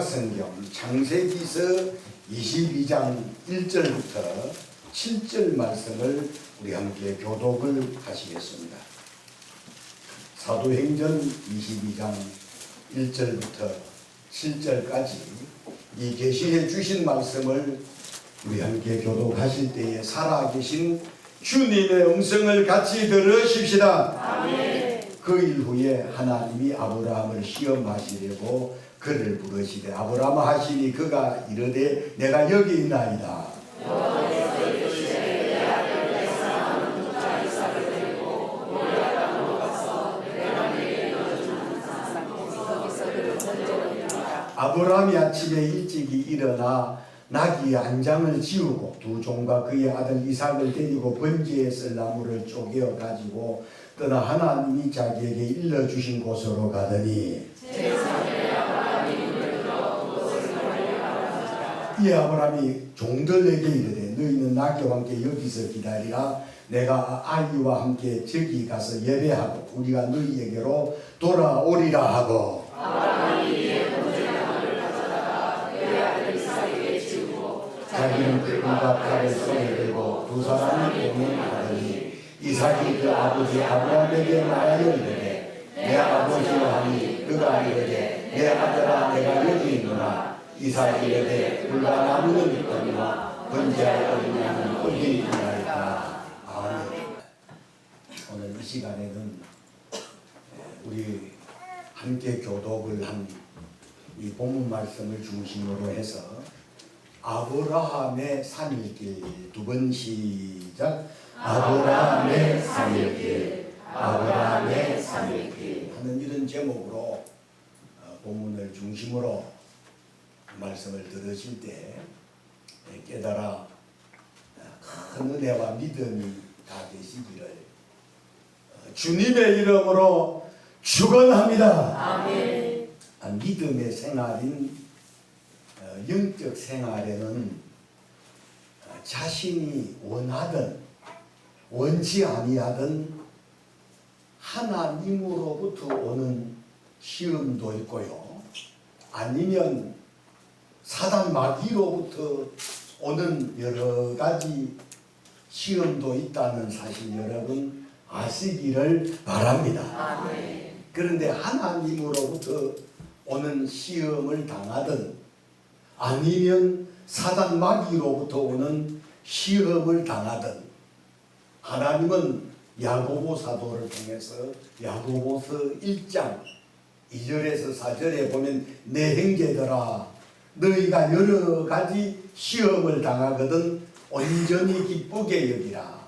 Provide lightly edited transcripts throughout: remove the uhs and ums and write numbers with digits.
구약성경 창세기서 22장 1절부터 7절 말씀을 우리 함께 교독을 하시겠습니다. 사도행전 22장 1절부터 7절까지 이 계시해 주신 말씀을 우리 함께 교독하실 때에 살아계신 주님의 음성을 같이 들으십시다. 아멘. 그 일 후에 하나님이 아브라함을 시험하시려고 그를 부르시되 아브라함아 하시니 그가 이르되 내가 여기 있나이다. 아브라함이 아침에 일찍이 일어나 나귀의 안장을 지우고 두 종과 그의 아들 이삭을 데리고 번제에 쓸 나무를 쪼개어 가지고 떠나 하나님이 자기에게 일러주신 곳으로 가더니 이 아브라함이 종들에게 이르되 너희는 나귀와 함께 여기서 기다리라. 내가 아이와 함께 저기 가서 예배하고 우리가 너희에게로 돌아오리라 하고 자기는 그가 칼을 손에 들고 두 사람이 공연하더니 이삭이 그 아버지 아브라함에게 말하여 이르되 내 아버지와 하니 그가 이르되 내 아들아 내가 여기 있노라. 이삭이 이르되 불과 나무는 있거니와 번제할 어린 양은 어디 있나이까. 아멘. 오늘 이 시간에는 우리 함께 교독을 한 이 본문 말씀을 중심으로 해서 아브라함의 3일길 두 번 시작. 아브라함의 3일길 아브라함의 3일길 하는 이런 제목으로 본문을 중심으로 말씀을 들으실 때 깨달아 큰 은혜와 믿음이 다 되시기를 주님의 이름으로 축원합니다. 아멘. 믿음의 생활인 영적 생활에는 자신이 원하든 원치 아니하든 하나님으로부터 오는 시험도 있고요. 아니면 사단 마귀로부터 오는 여러 가지 시험도 있다는 사실 여러분 아시기를 바랍니다. 아멘. 그런데 하나님으로부터 오는 시험을 당하든 아니면 사단 마귀로부터 오는 시험을 당하든 하나님은 야고보 사도를 통해서 야고보서 1장 2절에서 4절에 보면 내 형제들아 너희가 여러 가지 시험을 당하거든 온전히 기쁘게 여기라.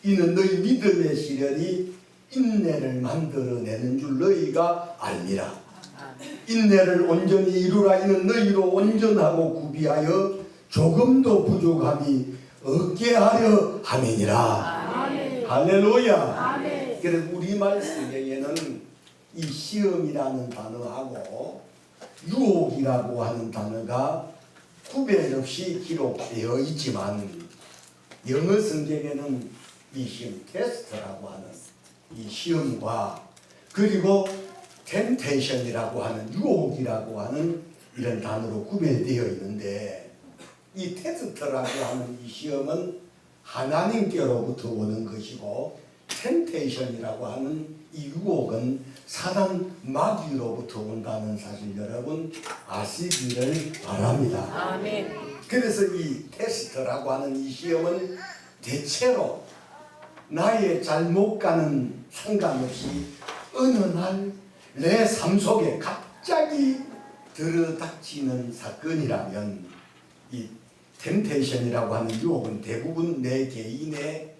이는 너희 믿음의 시련이 인내를 만들어내는 줄 너희가 알미라. 인내를 온전히 이루라. 이는 너희로 온전하고 구비하여 조금도 부족함이 없게 하려 함이니라. 아멘. 할렐루야. 아멘. 그래서 우리말 성경에는 이 시험이라는 단어하고 유혹이라고 하는 단어가 구별 없이 기록되어 있지만 영어 성경에는 이 시험 테스트라고 하는 이 시험과 그리고 템테이션이라고 하는 유혹이라고 하는 이런 단어로 구별되어 있는데 이 테스트라고 하는 이 시험은 하나님께로부터 오는 것이고 템테이션이라고 하는 이 유혹은 사단 마귀로부터 온다는 사실 여러분 아시기를 바랍니다. 아멘. 그래서 이 테스트라고 하는 이 시험은 대체로 나의 잘못과는 상관없이 어느 날 내 삶 속에 갑자기 들어닥치는 사건이라면 이 템테이션이라고 하는 유혹은 대부분 내 개인의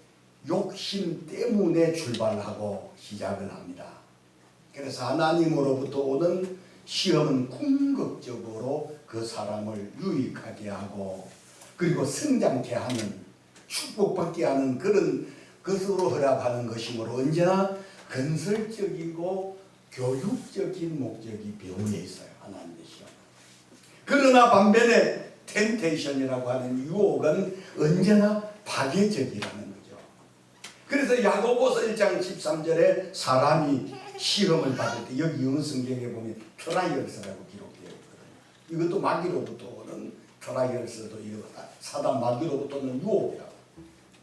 욕심 때문에 출발하고 시작을 합니다. 그래서 하나님으로부터 오는 시험은 궁극적으로 그 사람을 유익하게 하고 그리고 성장케 하는 축복받게 하는 그런 것으로 허락하는 것이므로 언제나 건설적이고 교육적인 목적이 배후에 있어요. 하나님의 시험. 그러나 반면에 템테이션이라고 하는 유혹은 언제나 파괴적이라는 거죠. 그래서 야고보서 1장 13절에 사람이 시험을 받을 때 여기 영어 성경에 보면 트라이얼스라고 기록되어 있거든요. 이것도 마귀로부터 오는 트라이얼스도 이거 사단 마귀로부터는 유혹이라고.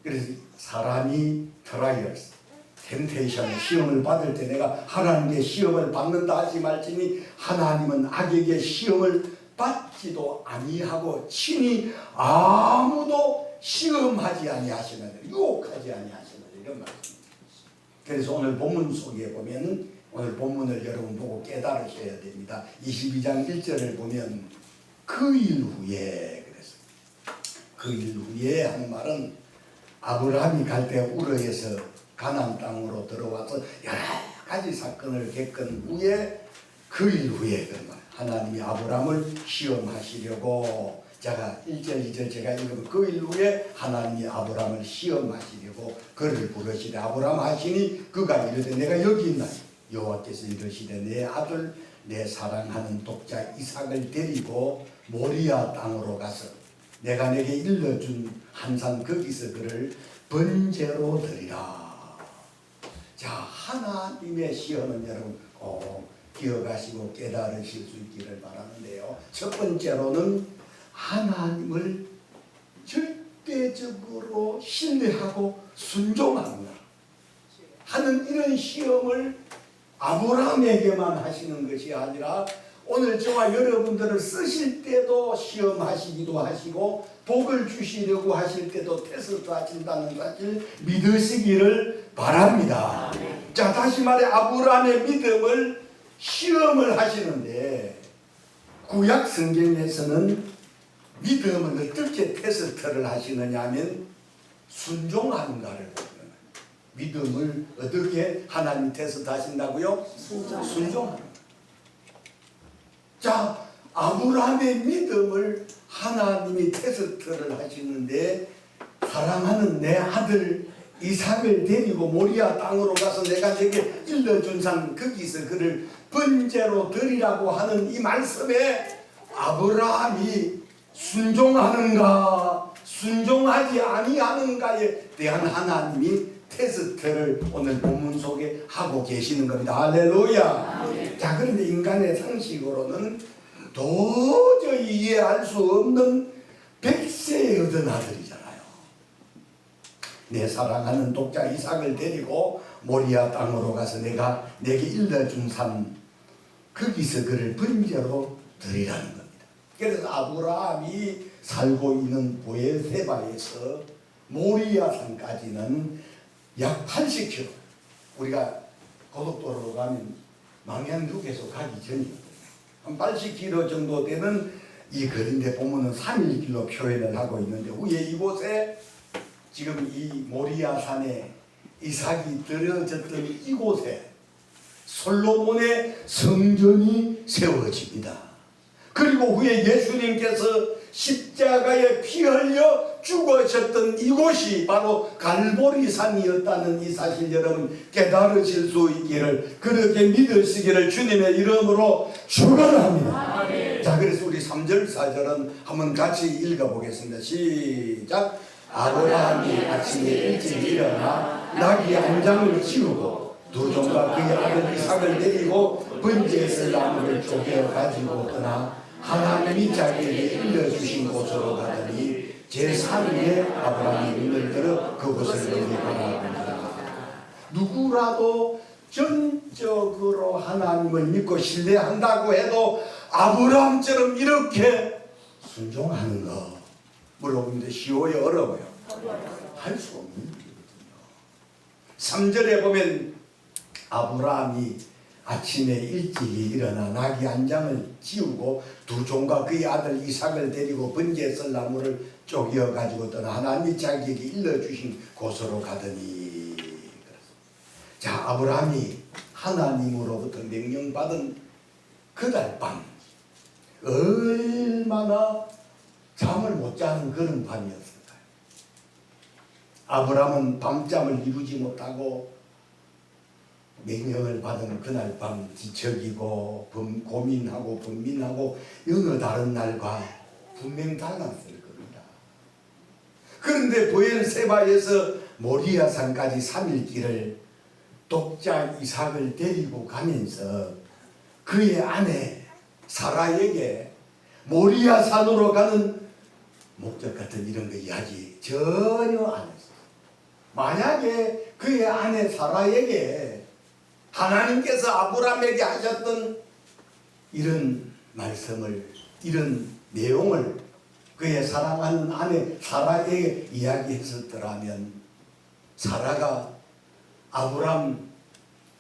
그래서 사람이 트라이얼스, 템테이션, 시험을 받을 때 내가 하나님께 시험을 받는다 하지 말지니 하나님은 악에게 시험을 받지도 아니하고 친히 아무도 시험하지 아니하시는, 유혹하지 아니하시는 이런 말씀입니다. 그래서 오늘 본문 속에 보면 오늘 본문을 여러분 보고 깨달으셔야 됩니다. 22장 1절을 보면 그 일 후에, 그래서 그 일 후에 하는 말은 아브라함이 갈 때 우르에서 가나안 땅으로 들어와서 여러 가지 사건을 겪은 후에 그 일 후에 그 말, 하나님이 아브라함을 시험하시려고, 제가 1절 2절 제가 읽으면 그 일 후에 하나님이 아브라함을 시험하시려고 그를 부르시되 아브라함 하시니 그가 이르되 내가 여기 있나니 여호와께서 이르시되 내 아들 내 사랑하는 독자 이삭을 데리고 모리아 땅으로 가서 내가 내게 일러준 한 산 거기서 그를 번제로 드리라. 자, 하나님의 시험은 여러분 꼭 기억하시고 깨달으실 수 있기를 바라는데요. 첫 번째로는 하나님을 절대적으로 신뢰하고 순종하는 하는 이런 시험을 아브라함에게만 하시는 것이 아니라 오늘 저와 여러분들을 쓰실 때도 시험하시기도 하시고 복을 주시려고 하실 때도 테스트 하신다는 사실 믿으시기를 바랍니다. 자, 다시 말해 아브라함의 믿음을 시험을 하시는데 구약 성경에서는 믿음을 어떻게 테스트를 하시느냐 하면 순종하는가를 보는 거예요. 믿음을 어떻게 하나님 테스트 하신다고요? 순종하는 거예요. 자, 아브라함의 믿음을 하나님이 테스트를 하시는데 사랑하는 내 아들 이삭을 데리고 모리아 땅으로 가서 내가 내게 일러준 산 거기서 그를 번제로 드리라고 하는 이 말씀에 아브라함이 순종하는가 순종하지 아니하는가에 대한 하나님이 테스트를 오늘 본문 속에 하고 계시는 겁니다. 할렐루야. 자, 그런데 인간의 상식으로는 도저히 이해할 수 없는 100세에 얻은 아들이잖아요. 내 사랑하는 독자 이삭을 데리고 모리아 땅으로 가서 내가 내게 일러준 산 거기서 그를 번제로 드리라는 겁니다. 그래서 아브라함이 살고 있는 브에세바에서 모리아 산까지는 약 80km. 우리가 고속도로로 가면 망향휴게소 가기 전이거든요. 한 80km 정도 되는 이 거리인데 보면은 3일길로 표현을 하고 있는데 후에 이곳에 지금 이 모리아 산에 이삭이 들어졌던 이곳에 솔로몬의 성전이 세워집니다. 그리고 후에 예수님께서 십자가에 피 흘려 죽으셨던 이곳이 바로 갈보리산이었다는 이 사실 여러분 깨달으실 수 있기를 그렇게 믿으시기를 주님의 이름으로 축원합니다. 자, 그래서 우리 3절 4절은 한번 같이 읽어보겠습니다. 시작. 아브라함이 아침에 일찍 일어나 나귀 한 장을 치우고 두 종과 그의 아들 이삭을 데리고 번제에 쓸 나무를 쪼개 가지고 떠나 하나님이 자기에게 일러주신 곳으로 가더니 제3일에 아브라함이 눈을 들어 그곳을 보니 바라봅니다. 누구라도 전적으로 하나님을 믿고 신뢰한다고 해도 아브라함처럼 이렇게 순종하는 거 물어보는데 쉬워요, 어려워요? 할 수 없는 일이거든요. 3절에 보면 아브라함이 아침에 일찍 일어나 나귀 한 장을 지우고 두 종과 그의 아들 이삭을 데리고 번제에 쓸 나무를 쪼개어 가지고 떠나 하나님이 자기에게 일러주신 곳으로 가더니. 자, 아브라함이 하나님으로부터 명령받은 그날 밤 얼마나 잠을 못 자는 그런 밤이었을까요? 아브라함은 밤잠을 이루지 못하고 명령을 받은 그날 밤 뒤척이고 고민하고 번민하고 어느 다른 날과 분명 달랐을 겁니다. 그런데 브엘세바에서 모리아산까지 3일 길을 독자 이삭을 데리고 가면서 그의 아내 사라에게 모리아 산으로 가는 목적 같은 이런 거 이야기 전혀 안 했어요. 만약에 그의 아내 사라에게 하나님께서 아브라함에게 하셨던 이런 말씀을, 이런 내용을 그의 사랑하는 아내 사라에게 이야기했었더라면 사라가 아브라함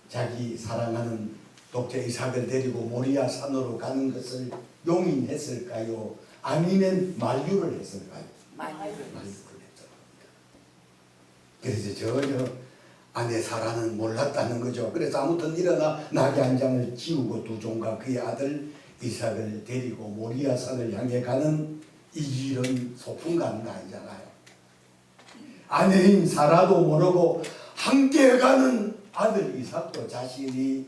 자기 사랑하는 독자 이삭을 데리고 모리아 산으로 가는 것을 용인했을까요? 아니면 만류를 했을까요? 만류를 했던 겁니다. 그래서 전혀 아내 사라는 몰랐다는 거죠. 그래서 아무튼 일어나 낙이 한 장을 지우고 두 종과 그의 아들 이삭을 데리고 모리아 산을 향해 가는 이 길은 소풍 가는 거 아니잖아요. 아내인 사라도 모르고 함께 가는 아들 이삭도 자신이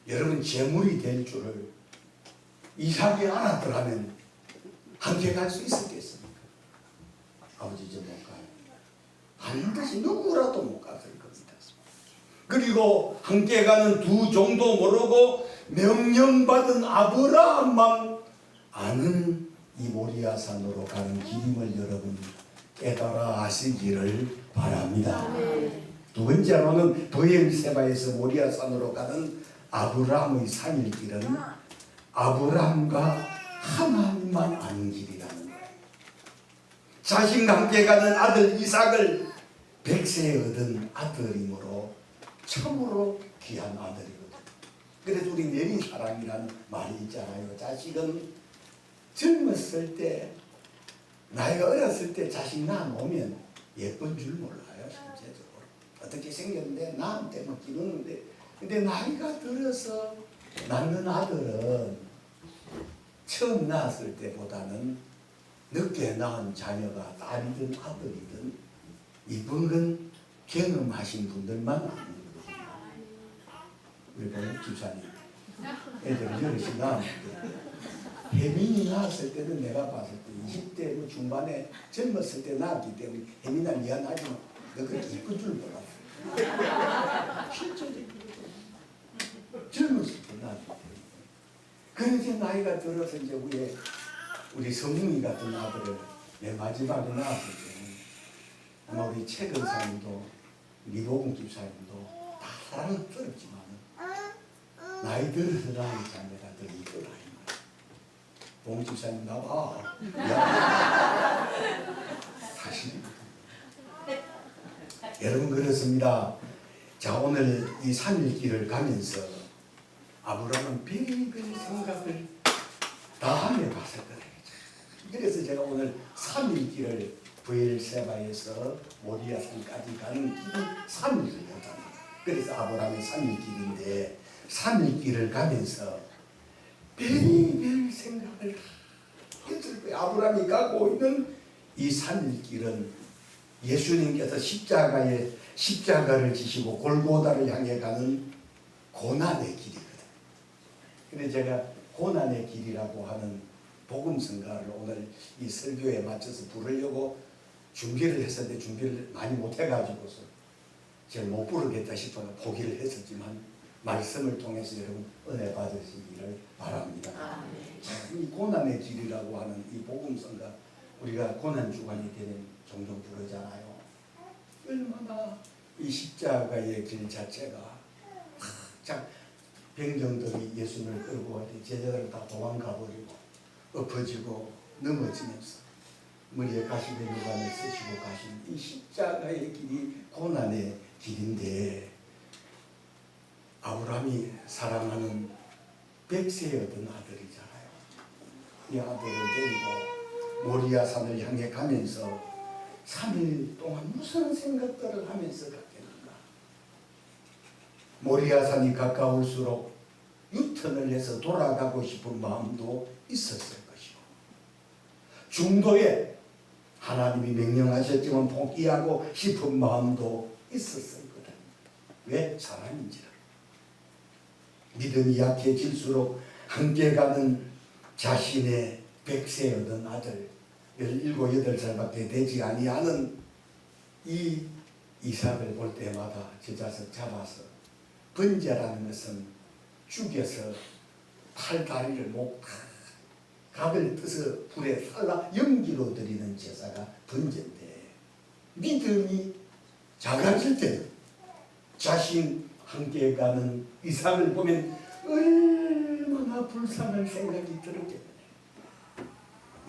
여러분 재물이 될 줄을 이삭이 알았더라면 함께 갈 수 있었겠습니까? 아버지 저 못 가요. 반드시 누구라도 못 갔을 겁니다. 그리고 함께 가는 두 종도 모르고 명령받은 아브라함만 아는 이 모리아산으로 가는 길임을 여러분 깨달아 아시기를 바랍니다. 두 번째로는 브엘세바에서 모리아산으로 가는 아브라함의 3일 길은 아브라함과 하나님만 아는 길이라는 거예요. 자신과 함께 가는 아들 이삭을 100세에 얻은 아들이므로 참으로 귀한 아들이거든. 그래서 우리 내리사랑이라는 말이 있잖아요. 자식은 젊었을 때, 나이가 어렸을 때 자식 낳아놓으면 예쁜 줄 몰라요. 실제적으로 어떻게 생겼는데 나한테 막 기르는데, 근데 나이가 들어서 낳는 아들은 처음 낳았을 때보다는 늦게 낳은 자녀가 딸이든 아들이든 이쁜 건 경험하신 분들만 아는 거거든요. 우리 보면 집사님 애들 여럿이 낳았는데 혜민이 낳았을 때는 내가 봤을 때 20대 뭐 중반에 젊었을 때 낳았기 때문에 혜민아 미안하지만 너 그렇게 이쁜 줄 몰랐어. 실제적으로 젊었을 때 낳았기 때문에. 그런데 나이가 들어서 이제 우리 성웅이 같은 아들을 내 마지막에 낳았을 때는 아마 우리 최 근사님도 리보공 집사님도 다 사랑스럽지만 나이 들어서 낳은 자녀가 더 이쁘다 이 말이야. 봉 집사님 나봐. 사실입니다. 여러분 그렇습니다. 자 오늘 이 3일 길을 가면서 아브라함은 별별 생각을 다 하며 갔을 거예요. 그래서 제가 오늘 3일 길을 브엘세바에서 모리아산까지 가는 길이 3일이었다. 그래서 아브라함의 3일 길인데 3일 길을 가면서 별별 생각을 했을 거예요. 아브라함이 가고 있는 이 3일 길은 예수님께서 십자가를 지시고 골고다를 향해 가는 고난의 길이거든요. 근데 제가 고난의 길이라고 하는 복음성가를 오늘 이 설교에 맞춰서 부르려고 준비를 했었는데 준비를 많이 못해가지고서 제가 못 부르겠다 싶어서 포기를 했었지만 말씀을 통해서 여러분 은혜 받으시기를 바랍니다. 이 고난의 길이라고 하는 이 복음성가 우리가 고난 주간이 되면 종종 부르잖아요. 얼마나 이 십자가의 길 자체가 참 병정들이 예수님을 끌고 갈 때 제자들 다 도망가 버리고 엎어지고 넘어지면서 머리에 가시된 유관을 쓰시고 가신 이 십자가의 길이 고난의 길인데 아브라함이 사랑하는 100세에 얻은 아들이잖아요. 이 아들을 데리고 모리아산을 향해 가면서 3일 동안 무슨 생각들을 하면서 갔겠는가. 모리아산이 가까울수록 유턴을 해서 돌아가고 싶은 마음도 있었을 것이고 중도에 하나님이 명령하셨지만 포기하고 싶은 마음도 있었을 거다. 왜? 사람인지라. 믿음이 약해질수록 함께 가는 자신의 100세 얻은 아들 17, 8살밖에 되지 아니하는 이 이삭을 볼 때마다 제자석 잡아서 번제라는 것은 죽여서 팔 다리를 목 각을 떠서 불에 살라 연기로 드리는 제사가 번제인데, 믿음이 작아질 때는 자신 함께 가는 이삭을 보면 얼마나 불쌍한 생각이 들었겠네.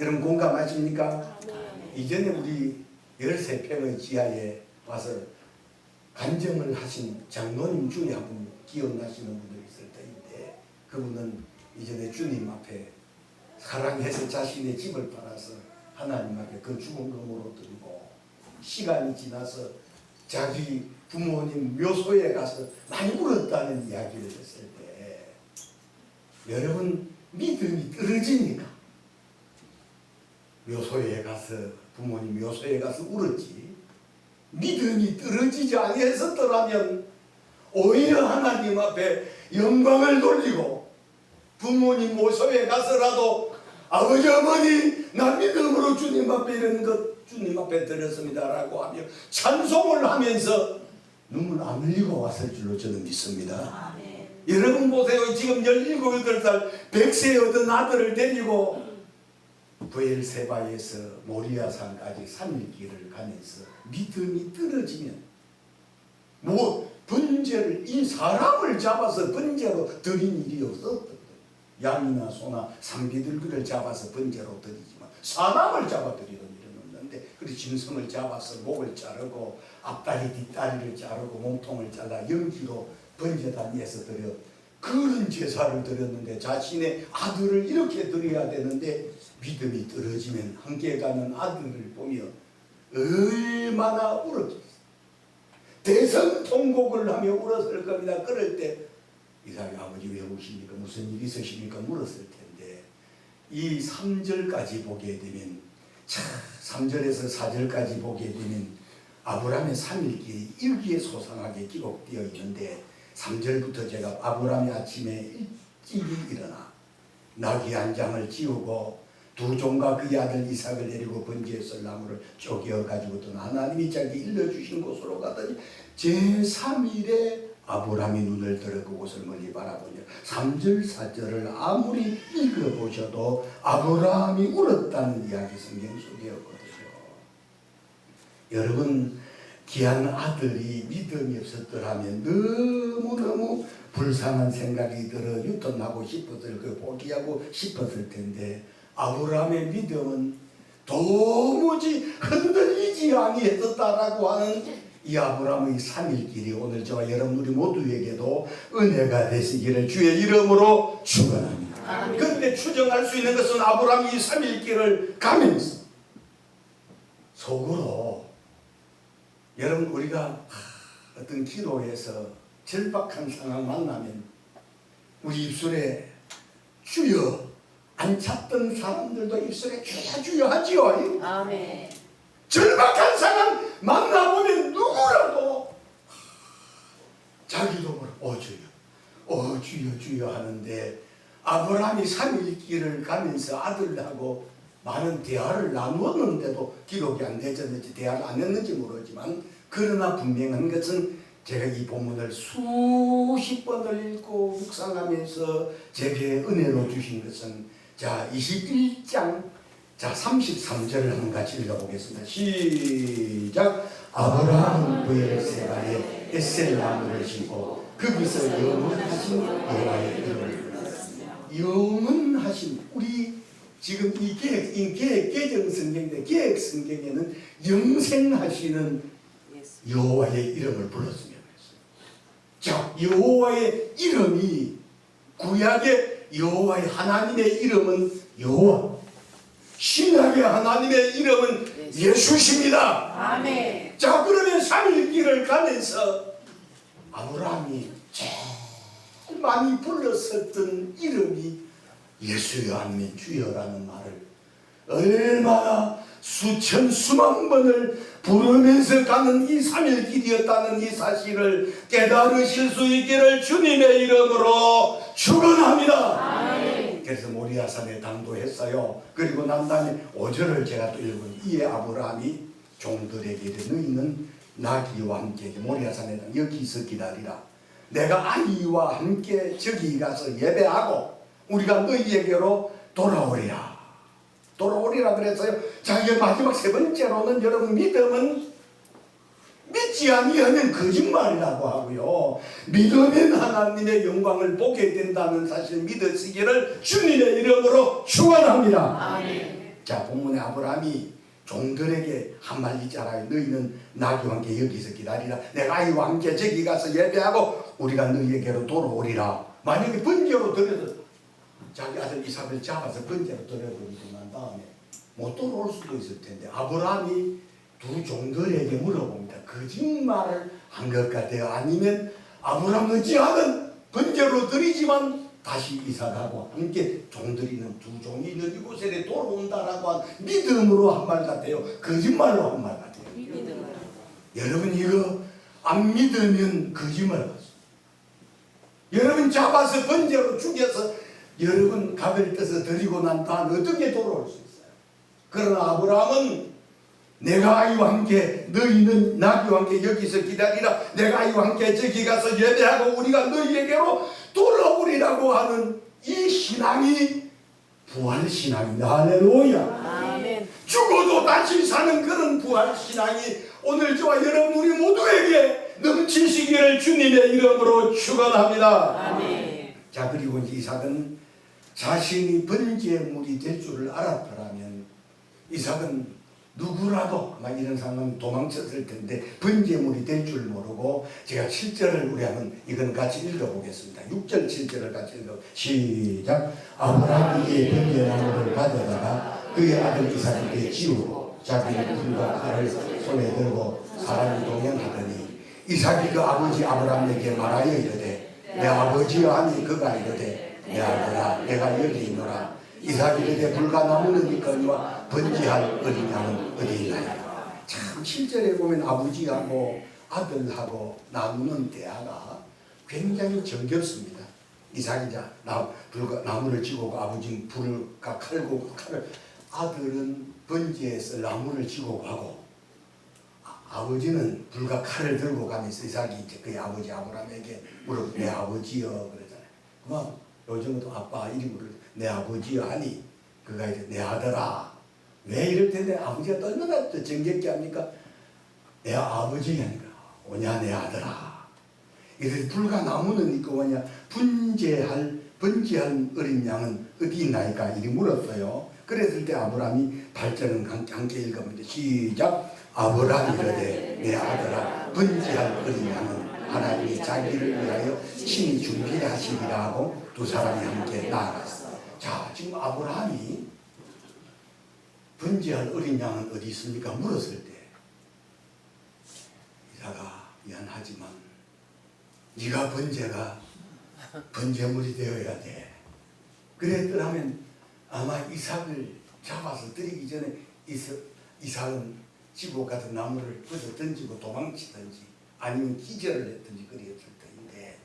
여러분 공감하십니까? 이전에 우리 13평의 지하에 와서 간증을 하신 장로님 중에 한 분 기억나시는 분들이 있을 터인데, 그분은 이전에 주님 앞에 사랑해서 자신의 집을 팔아서 하나님 앞에 그 죽은 금으로 드리고, 시간이 지나서 자기 부모님 묘소에 가서 많이 울었다는 이야기를 했을 때, 여러분 믿음이 떨어지니까 묘소에 가서 부모님 묘소에 가서 울었지, 믿음이 떨어지지 아니했었더라면 오히려 하나님 앞에 영광을 돌리고 부모님 묘소에 가서라도 아버지 어머니 나 믿음으로 주님 앞에 이런 것 주님 앞에 드렸습니다라고 하며 찬송을 하면서 눈물 안 흘리고 왔을 줄로 저는 믿습니다. 여러분 보세요. 지금 17, 18살 100세 얻은 아들을 데리고 브엘세바에서 모리아산까지 3일 길을 가면서 믿음이 떨어지면 번제를, 이 사람을 잡아서 번제로 드린 일이 없었거든. 양이나 소나 산비둘기를 잡아서 번제로 드리지만 사람을 잡아 드리는 일은 없는데, 그리고 짐승을 잡아서 목을 자르고 앞다리 뒷다리를 자르고 몸통을 잘라 연기로 번제단위에서 드려 그런 제사를 드렸는데, 자신의 아들을 이렇게 드려야 되는데 믿음이 떨어지면 함께 가는 아들을 보며 얼마나 울었겠어요. 대성통곡을 하며 울었을 겁니다. 그럴 때 이삭이 아버지 왜 우십니까? 무슨 일이 있으십니까? 물었을 텐데, 이 3절까지 보게 되면, 3절에서 4절까지 보게 되면 아브라함의 3일기 일기에 소상하게 기록되어 있는데, 3절부터 제가 아브라함이 아침에 일찍이 일어나 나귀 한 장을 지우고 두 종과 그의 아들 이삭을 데리고 번제에 쓸 나무를 쪼개어 가지고 또 하나님이 자기 일러주신 곳으로 가더니 제3일에 아브라함이 눈을 들어 그곳을 멀리 바라보니 3절 4절을 아무리 읽어보셔도 아브라함이 울었다는 이야기 성경 속에 없거든요. 여러분 귀한 아들이 믿음이 없었더라면 너무너무 불쌍한 생각이 들어 유턴하고 싶었을, 그 포기하고 싶었을 텐데, 아브라함의 믿음은 도무지 흔들리지 아니했었다라고 하는 이 아브라함의 3일길이 오늘 저와 여러분 우리 모두에게도 은혜가 되시기를 주의 이름으로 축원합니다. 그런데 추정할 수 있는 것은 아브라함이 이 3일길을 가면서 속으로, 여러분 우리가 어떤 기도에서 절박한 상황 만나면 우리 입술에 주여 안 찾던 사람들도 입술에 주여 주여 하지요. 아멘. 절박한 상황 만나보면 누구라도 자기도 모르고 주여 주여 주여 하는데, 아브라함이 3일길을 가면서 아들하고 많은 대화를 나누었는데도 기록이 안 되었는지 대화를 안 했는지 모르지만, 그러나 분명한 것은 제가 이 본문을 수십 번을 읽고 묵상하면서 제게 은혜로 주신 것은, 자 21장 자 33절을 한번 같이 읽어보겠습니다. 시작. 아브라함은 브엘세바에 에셀 나무를 심고 거기서 영원하신 여호와의 이름을 불렀습니다. 영원하신, 우리 지금 이 개정 성경인데 개혁 성경에는 영생하시는 여호와의 이름을 불렀으며 그랬어요. 자, 여호와의 이름이, 구약의 여호와의 하나님의 이름은 여호와, 신약의 하나님의 이름은 예수십니다. 아멘. 자, 그러면 3일길을 가면서 아브라함이 제일 많이 불렀었던 이름이 예수여 아니면 주여라는 말을 얼마나 수천 수만 번을 부르면서 가는 이 3일길이었다는 이 사실을 깨달으실 수 있기를 주님의 이름으로 축원합니다. 아멘. 그래서 모리아산에 당도했어요. 그리고 난 다음에 5절을 제가 또 읽은, 이에 아브라함이 종들에게 너희는 나귀와 함께 모리아산에 여기서 기다리라. 내가 아이와 함께 저기 가서 예배하고 우리가 너희에게로 돌아오리라. 돌아오리라 그랬어요. 자, 이제 마지막 세 번째로는 여러분, 믿음은 믿지 아니하면 거짓말이라고 하고요. 믿으면 하나님의 영광을 보게 된다는 사실 믿으시기를 주님의 이름으로 축원합니다. 아멘. 자, 본문에 아브라함이 종들에게 한 말 있잖아요. 너희는 나귀와 함께 여기서 기다리라. 내가 아이와 함께 저기 가서 예배하고 우리가 너희에게로 돌아오리라. 만약에 번제로 드려서 자기 아들 이삭을 잡아서 번제로 드려버리고 난 다음에 못 돌아올 수도 있을 텐데, 아브라함이 두 종들에게 물어봅니다. 거짓말을 한 것 같아요? 아니면 아브라함 의지하는 번제로 드리지만 다시 이삭하고 함께 종들이 있는 두 종이 있는 이곳에 돌아온다라고 한 믿음으로 한 말 같아요? 거짓말로 한 말 같아요? 믿음으로. 여러분, 이거 안 믿으면 거짓말 같습니다. 여러분 잡아서 번제로 죽여서 여러분 갑을 떠서 드리고 난 다음에 어떻게 돌아올 수 있어요? 그러나 아브라함은 내가 아이와 함께 너희는 나귀와 함께 여기서 기다리라. 내가 아이와 함께 저기 가서 예배하고 우리가 너희에게로 돌아오리라고 하는 이 신앙이 부활신앙입니다. 할렐루야. 아멘. 죽어도 다시 사는 그런 부활신앙이 오늘 저와 여러분 우리 모두에게 넘치시기를 주님의 이름으로 축원합니다. 아멘. 자, 그리고 이삭은 자신이 번제물이 될 줄을 알았더라면 이삭은 누구라도 아마 이런 상황 도망쳤을 텐데 번제물이 될 줄 모르고, 제가 7절을 우리 한번 이건 같이 읽어보겠습니다. 6절 7절을 같이 읽어. 시작. 아브라함이 이에 번제나무를 가져다가 그의 아들 이삭에게 지우고 자기의 불과 칼을 손에 들고 사람이 동행하더니 이삭이 그 아버지 아브라함에게 말하여 이르되 내 아버지여 하니 그가 이르되 내 아들아 내가 여기 있노라. 이삭이 이르되 불가나무는 있거니와 번제할 어린 양은 어디 있나요? 참 7절에 보면 아버지하고 아들하고 나누는 대화가 굉장히 정겹습니다. 이삭이 나무를 지고 아버지는 불과 칼고 칼을, 아들은 번제에 쓸 나무를 지고 가고 아버지는 불과 칼을 들고 가면서 이삭이 이제 그의 아버지 아브라함에게 물어 내 아버지여 그러잖아요. 그만 요즘도 아빠 이름으로 내 아버지여 하니 그가 이제 내 아들아. 왜 이럴 텐데 아버지가 얼마나 정겹게 합니까? 내 아버지가 아니라 오냐 내 아들아. 이래서 불과 나무는 있고 뭐냐 번제할 어린 양은 어디 있나이까 이리 물었어요. 그랬을 때 아브라함이 8절은 함께 읽어봅니다. 시작. 아브라함이 이르되 내 아들아 번제할 어린 양은 하나님이 자기를 위하여 친히 준비하시리라 하고 두 사람이 함께 나아갔어. 자, 지금 아브라함이 번제할 어린 양은 어디 있습니까? 물었을 때 이삭아 미안하지만 네가 번제물이 되어야 돼. 그랬더라면 아마 이삭을 잡아서 드리기 전에 이삭은 지고 가서 나무를 벗어 던지고 도망치든지 아니면 기절을 했든지 그랬을 터인데,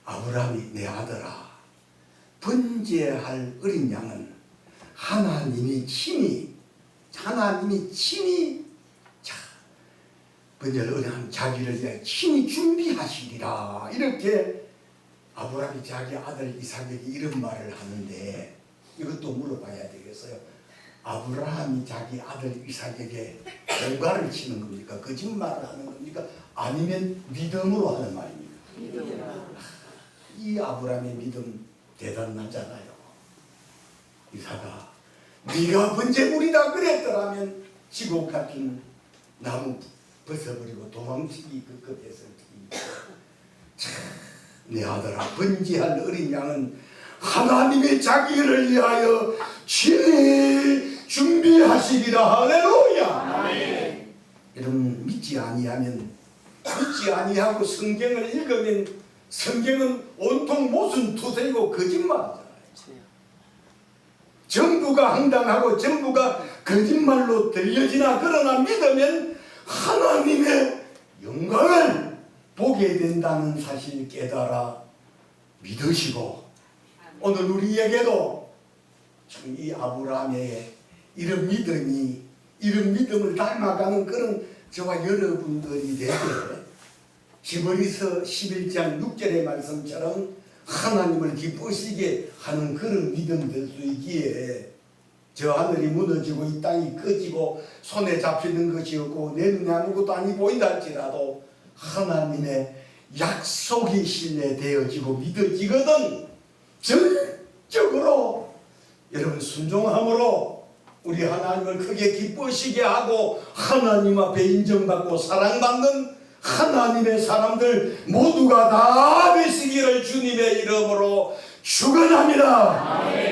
아브라함이 내 아들아 번제할 어린 양은 하나님이 친히 번제할 어린 양 자기를 위해 친히 준비하시리라. 이렇게 아브라함이 자기 아들 이삭에게 이런 말을 하는데, 이것도 물어봐야 되겠어요. 아브라함이 자기 아들 이삭에게 공갈을 치는 겁니까? 거짓말을 하는 겁니까? 아니면 믿음으로 하는 말입니까? 이 아브라함의 믿음 대단하잖아요. 이삭아 네가 번제물이다 그랬더라면 지옥 같은 나무 벗어버리고 도망치기 급급했을 텐데, 내 아들아 번제할 어린 양은 하나님의 자기를 위하여 친히 준비하시리라. 할렐루야. 아멘. 여러분 믿지 아니하고 성경을 읽으면 성경은 온통 모순 투성이고 거짓말이잖아요. 전부가 황당하고 전부가 거짓말로 들려지나 그러나 믿으면 하나님의 영광을 보게 된다는 사실 깨달아 믿으시고, 오늘 우리에게도 참 이 아브라함의 이런 믿음을 닮아가는 그런 저와 여러분들이 되게 히브리서 11장 6절의 말씀처럼 하나님을 기쁘시게 하는 그런 믿음 될 수 있기에 저 하늘이 무너지고 이 땅이 꺼지고 손에 잡히는 것이 없고 내 눈에 아무것도 아니 보인다 할지라도 하나님의 약속이 신뢰되어지고 믿어지거든. 전적으로 여러분 순종함으로 우리 하나님을 크게 기쁘시게 하고 하나님 앞에 인정받고 사랑받는 하나님의 사람들 모두가 다 되시기를 주님의 이름으로 축원합니다.